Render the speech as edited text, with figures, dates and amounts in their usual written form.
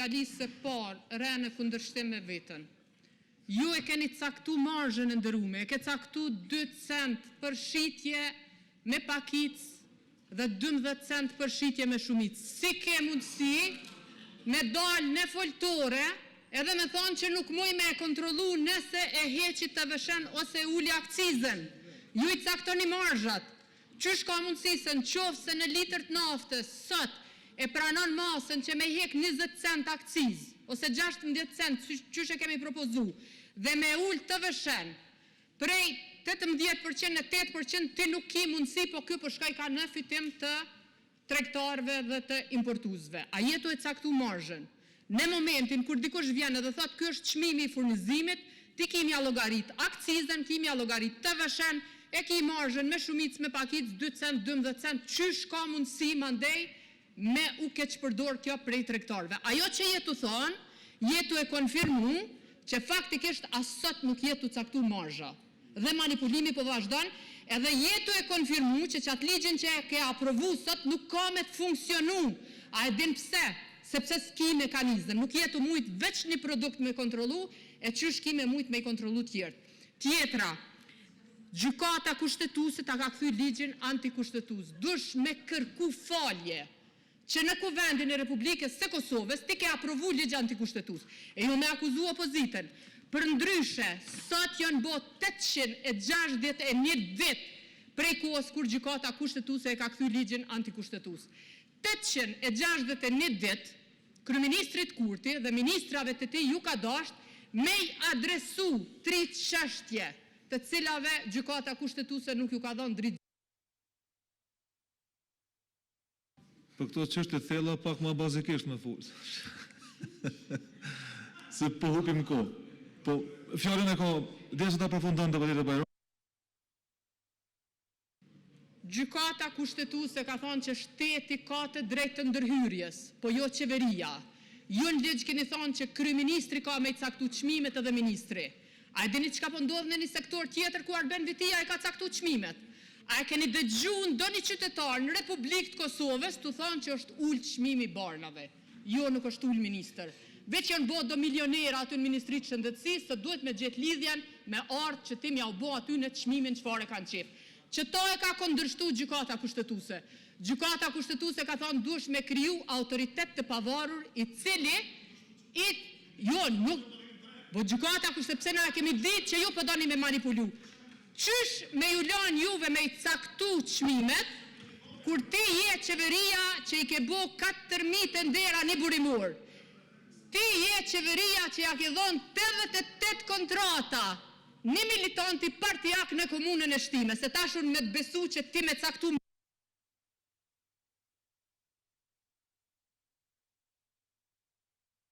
fjalisë së parë re në kundërshtim me vetën. Ju e keni caktu marzhën e ndërume, e ke caktu 2 cent për shitje me pakic dhe 12 cent për shitje me shumic. Si ke mundësi me dalë në foltore edhe me thonë që nuk muj me e kontrolu nëse e heqit të vëshen ose uli akcizën. Ju i caktoni marzhat. Qysh ka mundësi se në qofë se në litër të naftës sot e pranon masën që me hek 20 cent akciz ose 16 cent, qysh e kemi propozu, dhe me ullë të vëshen, prej 18% në 8% ti nuk ki mundësi, po kjo përshkaj ka në fitim të tregtarëve dhe të importuzve. A jetu e caktu marzhën. Në momentin kur dikush vjen dhe thot kjo është çmimi i furnizimit, ti kimi allogarit akcizën, kimi allogarit të vëshen, e ki marzhën me shumic, me pakic, 2 cent, 12 cent, qysh ka mundësi mandej me u keq përdor kjo prej tregtarëve. Ajo që jetu thonë, jetu e konfirmu që faktikisht asot nuk jetu caktu marzha. Dhe manipulimi po vazhdon, edhe jetu e konfirmu që qatë ligjën që e ke aprovu sot nuk ka me të funksionu. A e din pse? Sepse s'ki mekanizëm. Nuk jetu mujt veç një produkt me kontrolu, e qysh ki me mujt me i kontrolu tjertë. Tjetra, gjykata kushtetuese ta ka kthy ligjin antikushtetues. Dush me kërku falje që në kuvendin e Republikës së Kosovës ti ke aprovu ligj antikushtetues. E ju me akuzu opozitën. Për ndryshe, sot janë bot 861 vit prej kohës kur gjykata kushtetuese e ka kthy ligjin antikushtetues. 861 vit, kryeministrit Kurti dhe ministrave të tij ju ka dasht me i adresu 3 çështje të cilave gjykata kushtetuese nuk ju ka dhënë dritë. Për këto çështje thella pak më bazikisht më fol. Se po hupim kohë. Po fjalën e ka derisa ta përfundon deputeti Bajram. Gjykata kushtetuese ka thënë që shteti ka të drejtë të ndërhyrjes, po jo qeveria. Ju në ligj keni thënë që kryeministri ka me i caktu çmimet edhe ministri. A e dini çka po ndodh në një sektor tjetër ku Arben Vitia e ka caktu çmimet? A e keni dëgjuar ndonjë qytetar në Republikë të Kosovës të thonë që është ul çmimi barnave? Jo, nuk është ul ministër. Veç janë bo do milionera aty në Ministritë Shëndetësisë, se duhet me gjetë lidhjen me ardh që tim ja u bo aty në çmimin çfarë kanë qef. Që to e ka kundërshtu gjykata kushtetuese. Gjykata kushtetuese ka thonë duhesh me kriju autoritet të pavarur i cili po gjykata kushtetuese pse na kemi ditë që ju po doni me manipulu. Qysh me ju lanë juve me i caktu çmimet, kur ti je qeveria që i ke bo 4.000 ndera një burimor. Ti je qeveria që ja ke dhonë 88 kontrata një militanti partijak në komunën e Shtimes, se tashun me të besu që ti me caktu